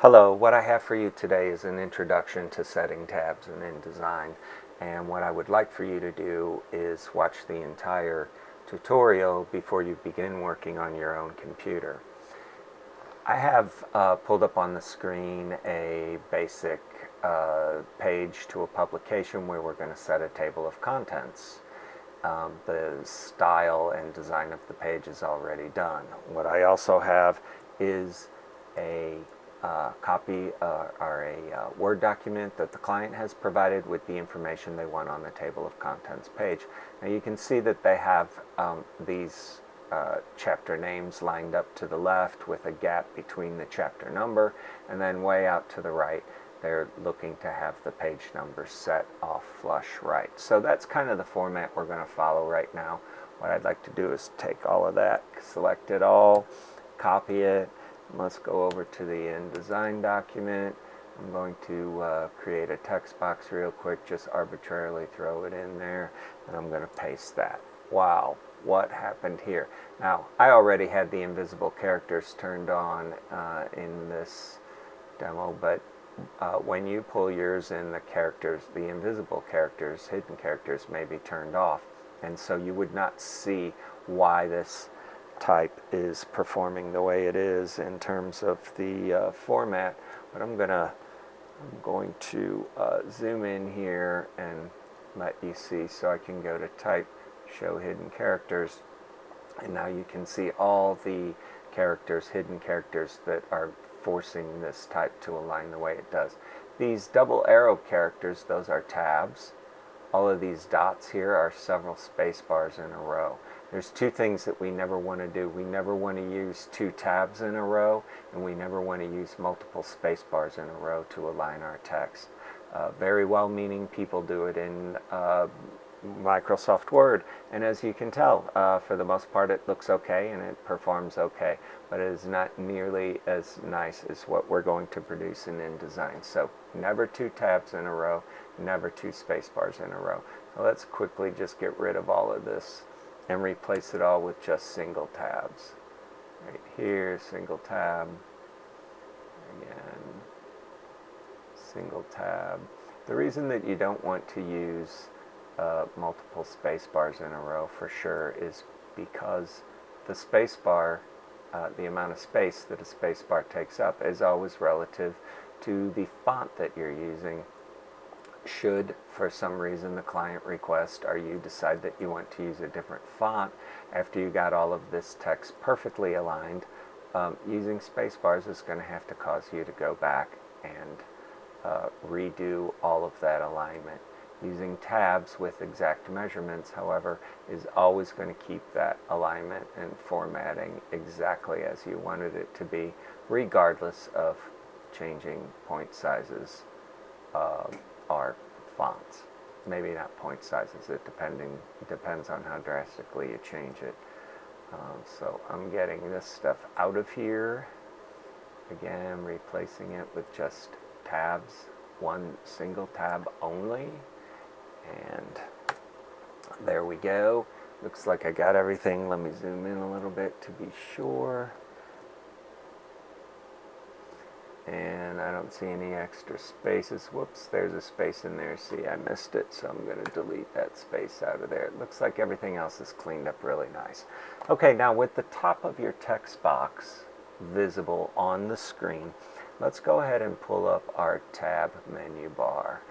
Hello, what I have for you today is an introduction to setting tabs in InDesign, and what I would like for you to do is watch the entire tutorial before you begin working on your own computer. I have pulled up on the screen a basic page to a publication where we're going to set a table of contents. The style and design of the page is already done. What I also have is a copy or a Word document that the client has provided with the information they want on the table of contents page. Now you can see that they have these chapter names lined up to the left with a gap between the chapter number, and then way out to the right they're looking to have the page number set off flush right. So that's kind of the format we're going to follow right now. What I'd like to do is take all of that, select it all, copy it. Let's go over to the InDesign document. I'm going to create a text box real quick, just arbitrarily throw it in there, and I'm going to paste that. Wow, what happened here? Now, I already had the invisible characters turned on in this demo, but when you pull yours in, the characters, the invisible characters, hidden characters, may be turned off, and so you would not see why this type is performing the way it is in terms of the format. But I'm going to zoom in here and let you see, so I can go to type, show hidden characters, and now you can see all the characters, hidden characters, that are forcing this type to align the way it does. These double arrow characters, those are tabs. All of these dots here are several space bars in a row. There's two things that we never want to do. We never want to use two tabs in a row, and we never want to use multiple space bars in a row to align our text. Very well-meaning people do it in Microsoft Word, and as you can tell, for the most part it looks okay and it performs okay, but it is not nearly as nice as what we're going to produce in InDesign. So never two tabs in a row, never two space bars in a row. So let's quickly just get rid of all of this and replace it all with just single tabs. Right here, single tab, again, single tab. The reason that you don't want to use multiple space bars in a row for sure is because the space bar, the amount of space that a space bar takes up, is always relative to the font that you're using. Should for some reason the client request or you decide that you want to use a different font after you got all of this text perfectly aligned, using space bars is going to have to cause you to go back and redo all of that alignment. Using tabs with exact measurements, however, is always going to keep that alignment and formatting exactly as you wanted it to be, regardless of changing point sizes or fonts. Maybe not point sizes, it depends on how drastically you change it. So I'm getting this stuff out of here. Again, replacing it with just tabs, one single tab only. And there we go. Looks like I got everything. Let me zoom in a little bit to be sure. And I don't see any extra spaces. Whoops, there's a space in there. See, I missed it, so I'm going to delete that space out of there. It looks like everything else is cleaned up really nice. Okay, now with the top of your text box visible on the screen, let's go ahead and pull up our tab menu bar.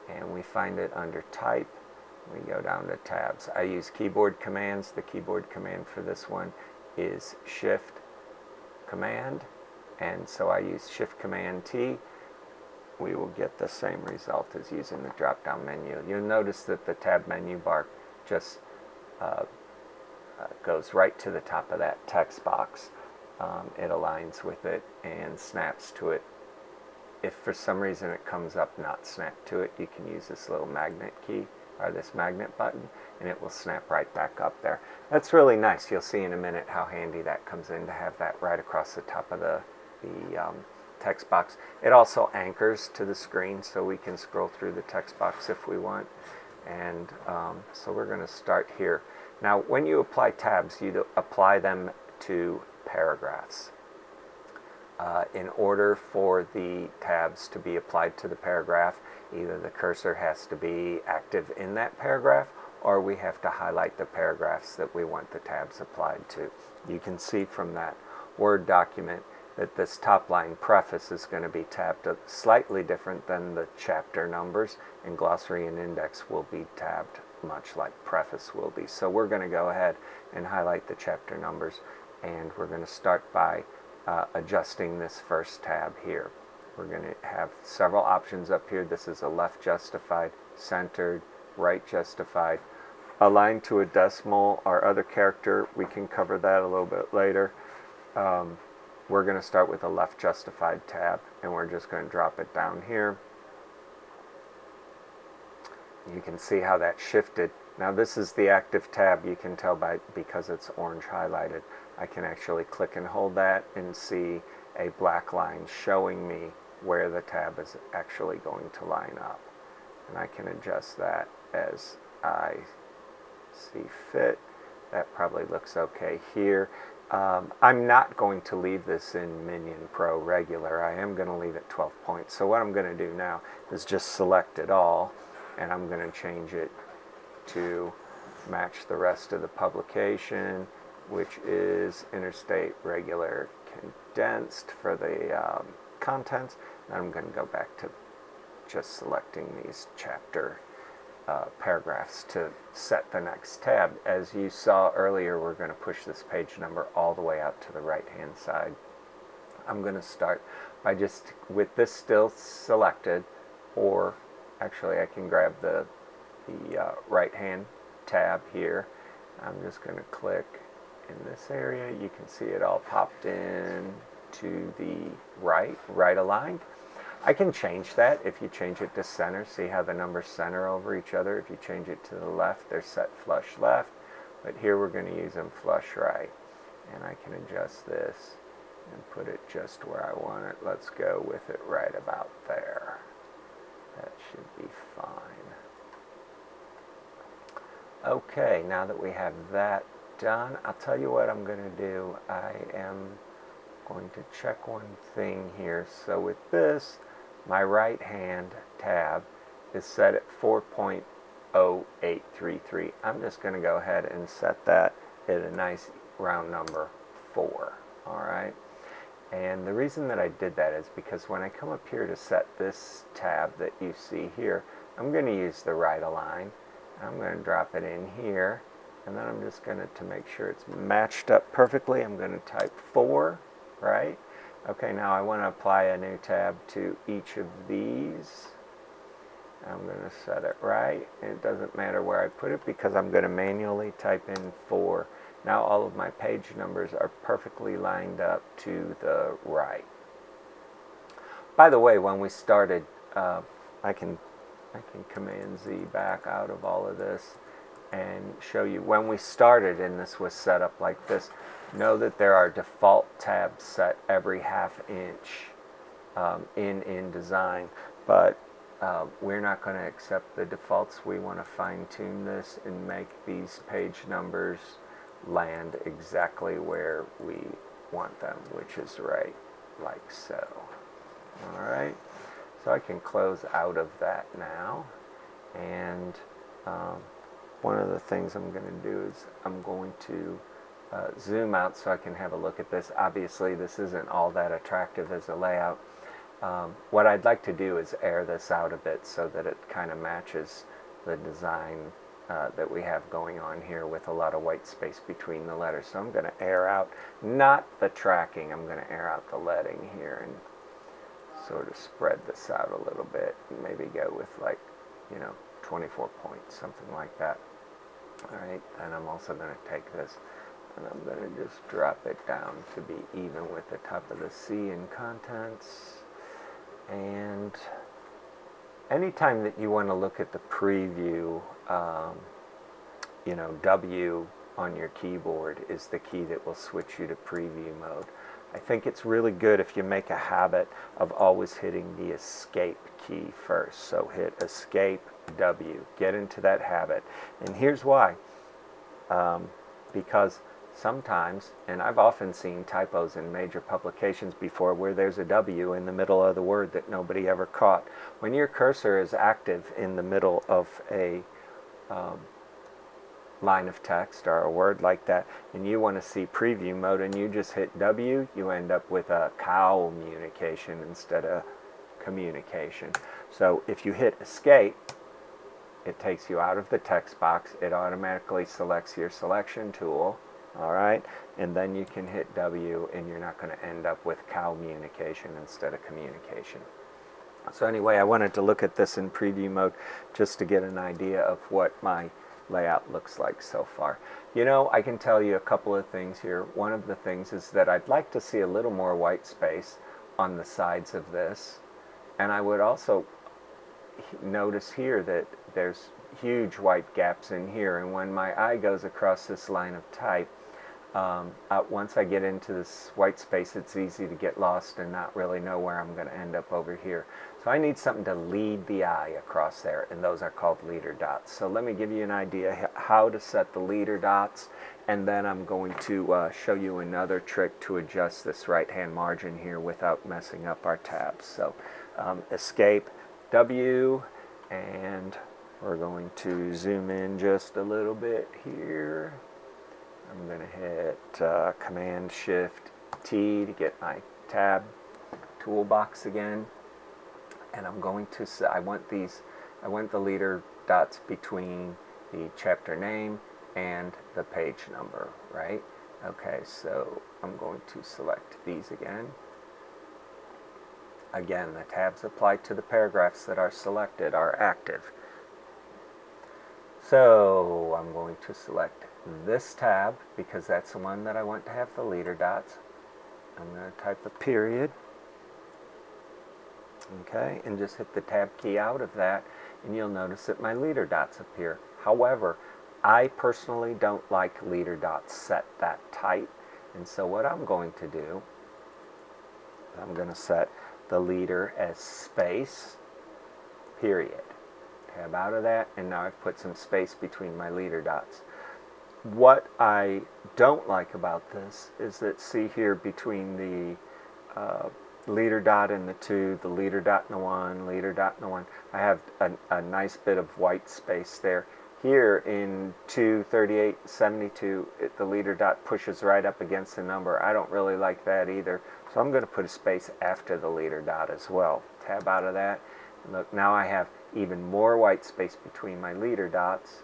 And we find it under type. We go down to tabs. I use keyboard commands. The keyboard command for this one is Shift Command, and so I use Shift Command T. We will get the same result as using the drop down menu. You'll notice that the tab menu bar just goes right to the top of that text box. It aligns with it and snaps to it. If for some reason it comes up not snapped to it, you can use this little magnet key or this magnet button, and it will snap right back up there. That's really nice. You'll see in a minute how handy that comes in to have that right across the top of the text box. It also anchors to the screen, so we can scroll through the text box if we want. And so we're going to start here. Now, when you apply tabs, you apply them to paragraphs. In order for the tabs to be applied to the paragraph, either the cursor has to be active in that paragraph, or we have to highlight the paragraphs that we want the tabs applied to. You can see from that Word document that this top line preface is going to be tabbed slightly different than the chapter numbers, and glossary and index will be tabbed much like preface will be. So we're going to go ahead and highlight the chapter numbers, and we're going to start by adjusting this first tab here. We're going to have several options up here. This is a left justified, centered, right justified, aligned to a decimal or other character. We can cover that a little bit later. We're going to start with a left justified tab, and we're just going to drop it down here. You can see how that shifted. Now this is the active tab. You can tell because it's orange highlighted. I can actually click and hold that and see a black line showing me where the tab is actually going to line up. And I can adjust that as I see fit. That probably looks okay here. I'm not going to leave this in Minion Pro regular. I am going to leave it 12 points. So what I'm going to do now is just select it all, and I'm going to change it to match the rest of the publication, which is Interstate Regular Condensed for the contents. And I'm going to go back to just selecting these chapter paragraphs to set the next tab. As you saw earlier, we're going to push this page number all the way out to the right hand side. I'm going to start by just with this still selected, or actually I can grab the right hand tab here. I'm just going to click in this area. You can see it all popped in to the right aligned. I can change that. If you change it to center, see how the numbers center over each other. If you change it to the left, they're set flush left. But here we're going to use them flush right. And I can adjust this and put it just where I want it. Let's go with it right about there. That should be fine. Okay, now that we have that done, I'll tell you what I'm going to do. I am going to check one thing here. So with this, my right hand tab is set at 4.0833. I'm just going to go ahead and set that at a nice round number 4. Alright, and the reason that I did that is because when I come up here to set this tab that you see here, I'm going to use the right align. I'm going to drop it in here, and then I'm just going to make sure it's matched up perfectly, I'm going to type 4, right? Okay, now I want to apply a new tab to each of these. I'm going to set it right. It doesn't matter where I put it because I'm going to manually type in 4. Now all of my page numbers are perfectly lined up to the right. By the way, when we started, I can Command Z back out of all of this and show you when we started and this was set up like this. Know that there are default tabs set every ½ inch in InDesign, but we're not going to accept the defaults. We want to fine-tune this and make these page numbers land exactly where we want them, which is right like so. Alright, so I can close out of that now, and one of the things I'm going to do is I'm going to zoom out so I can have a look at this. Obviously this isn't all that attractive as a layout. What I'd like to do is air this out a bit so that it kind of matches the design that we have going on here with a lot of white space between the letters. So I'm going to air out, not the tracking, I'm going to air out the leading here and sort of spread this out a little bit and maybe go with, like, 24 points, something like that. Alright, and I'm also going to take this and I'm going to just drop it down to be even with the top of the C in contents. And anytime that you want to look at the preview, W on your keyboard is the key that will switch you to preview mode. I think it's really good if you make a habit of always hitting the escape key first. So hit escape W, get into that habit. And here's why. Because sometimes, and I've often seen typos in major publications before where there's a W in the middle of the word that nobody ever caught. When your cursor is active in the middle of a line of text or a word like that, and you want to see preview mode and you just hit W, you end up with a communication instead of communication. So if you hit escape, it takes you out of the text box. It automatically selects your selection tool, all right, and then you can hit W and you're not going to end up with communication instead of communication. So anyway, I wanted to look at this in preview mode just to get an idea of what my layout looks like so far. You know, I can tell you a couple of things here. One of the things is that I'd like to see a little more white space on the sides of this, and I would also notice here that there's huge white gaps in here, and when my eye goes across this line of type, once I get into this white space, it's easy to get lost and not really know where I'm going to end up over here. So I need something to lead the eye across there, and those are called leader dots. So let me give you an idea how to set the leader dots, and then I'm going to show you another trick to adjust this right-hand margin here without messing up our tabs. So escape, W, and we're going to zoom in just a little bit here. I'm going to hit Command Shift T to get my tab toolbox again, and I'm going to I want the leader dots between the chapter name and the page number, right? Okay, so I'm going to select these again. Again, the tabs applied to the paragraphs that are selected are active. So I'm going to select this tab because that's the one that I want to have the leader dots. I'm going to type a period. Okay, and just hit the tab key out of that, and you'll notice that my leader dots appear. However, I personally don't like leader dots set that tight, and so what I'm going to do, I'm going to set the leader as space, period. Tab out of that, and now I've put some space between my leader dots. What I don't like about this is that, see here between the leader dot and the 2, the leader dot and the 1, leader dot and the 1, I have a nice bit of white space there. Here in 23872, the leader dot pushes right up against the number. I don't really like that either, so I'm going to put a space after the leader dot as well. Tab out of that. Look, now I have even more white space between my leader dots,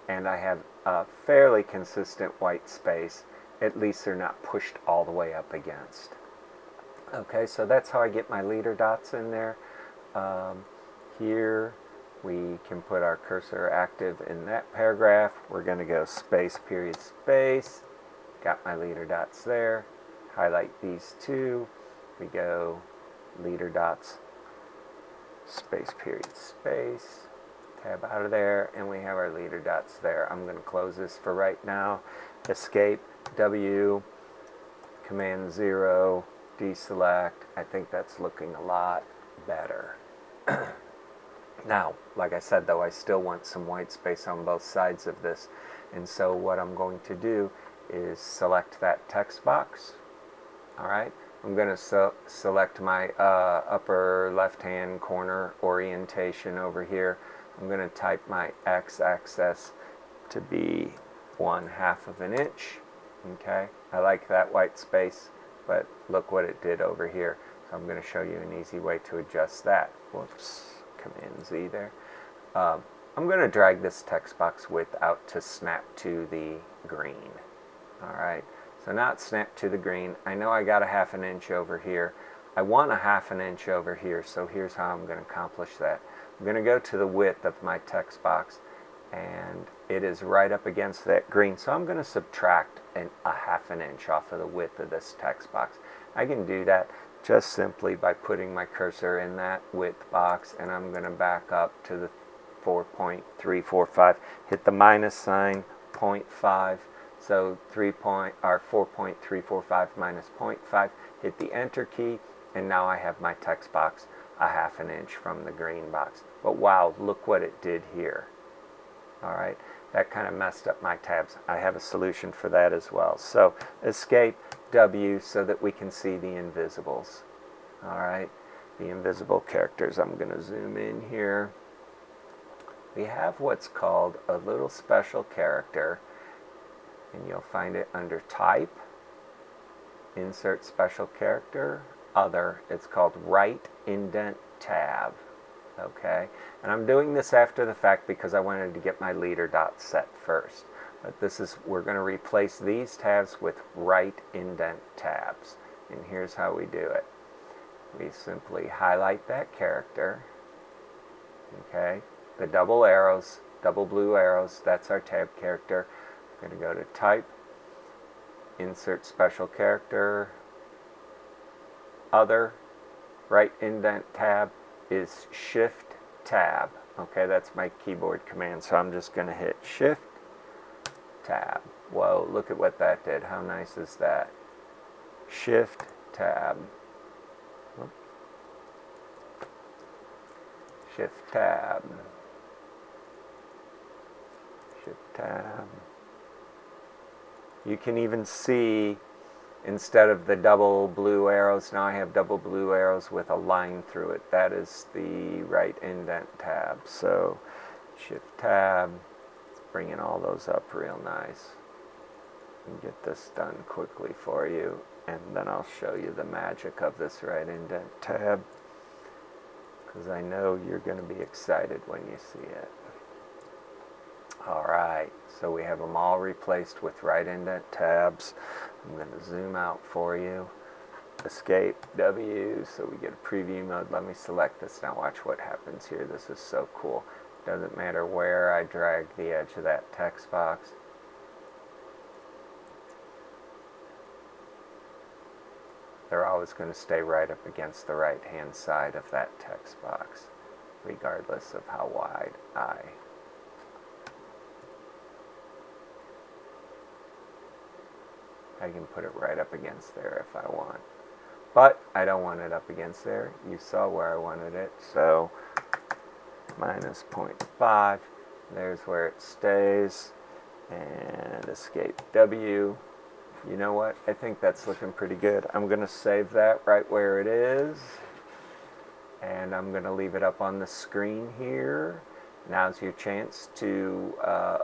and I have a fairly consistent white space. At least they're not pushed all the way up against. Okay, so that's how I get my leader dots in there. Here we can put our cursor active in that paragraph. We're going to go space, period, space. Got my leader dots there. Highlight these two. We go leader dots, space, period, space. Tab out of there, and we have our leader dots there. I'm going to close this for right now. Escape, W, Command 0, deselect. I think that's looking a lot better. Now, like I said though, I still want some white space on both sides of this, and so what I'm going to do is select that text box. Alright, I'm going to select my upper left hand corner orientation over here. I'm going to type my x-axis to be 1/2 of an inch. Okay, I like that white space, but look what it did over here. So I'm going to show you an easy way to adjust that. Whoops, Command Z there. I'm going to drag this text box width out to snap to the green. Alright, so now it's snapped to the green. I know I got a 1/2 inch over here. I want a 1/2 inch over here, so here's how I'm going to accomplish that. I'm going to go to the width of my text box, and it is right up against that green, so I'm going to subtract a 1/2 inch off of the width of this text box. I can do that just simply by putting my cursor in that width box, and I'm going to back up to the 4.345, hit the minus sign, 0.5, so 4.345 minus 0.5, hit the enter key, and now I have my text box a 1/2 inch from the green box. But wow, look what it did here. Alright, that kind of messed up my tabs. I have a solution for that as well. So escape W so that we can see the invisibles. All right, the invisible characters. I'm going to zoom in here. We have what's called a little special character, and you'll find it under Type, Insert Special Character, Other. It's called Right Indent Tab. Okay, and I'm doing this after the fact because I wanted to get my leader dot set first. But we're going to replace these tabs with right indent tabs. And here's how we do it. We simply highlight that character. Okay, the double arrows, double blue arrows, that's our tab character. I'm going to go to Type, Insert Special Character, Other, Right Indent Tab is Shift Tab. Okay, that's my keyboard command, so I'm just going to hit Shift Tab. Whoa, look at what that did. How nice is that? Shift Tab. Shift Tab. Shift Tab. You can even see, instead of the double blue arrows, now I have double blue arrows with a line through it. That is the right indent tab. So Shift Tab, let's bring in all those up real nice and get this done quickly for you, and then I'll show you the magic of this right indent tab, because I know you're going to be excited when you see it. Alright, so we have them all replaced with right indent tabs. I'm going to zoom out for you. Escape W so we get a preview mode. Let me select this. Now watch what happens here. This is so cool. Doesn't matter where I drag the edge of that text box. They're always going to stay right up against the right hand side of that text box, regardless of how wide I can put it right up against there if I want. But I don't want it up against there. You saw where I wanted it. So minus 0.5. There's where it stays. And escape W. You know what? I think that's looking pretty good. I'm going to save that right where it is. And I'm going to leave it up on the screen here. Now's your chance to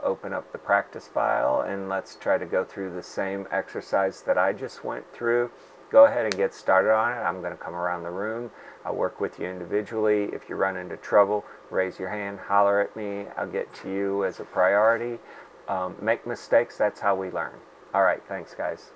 open up the practice file, and let's try to go through the same exercise that I just went through. Go ahead and get started on it. I'm going to come around the room. I'll work with you individually. If you run into trouble, raise your hand, holler at me. I'll get to you as a priority. Make mistakes, that's how we learn. All right, thanks guys.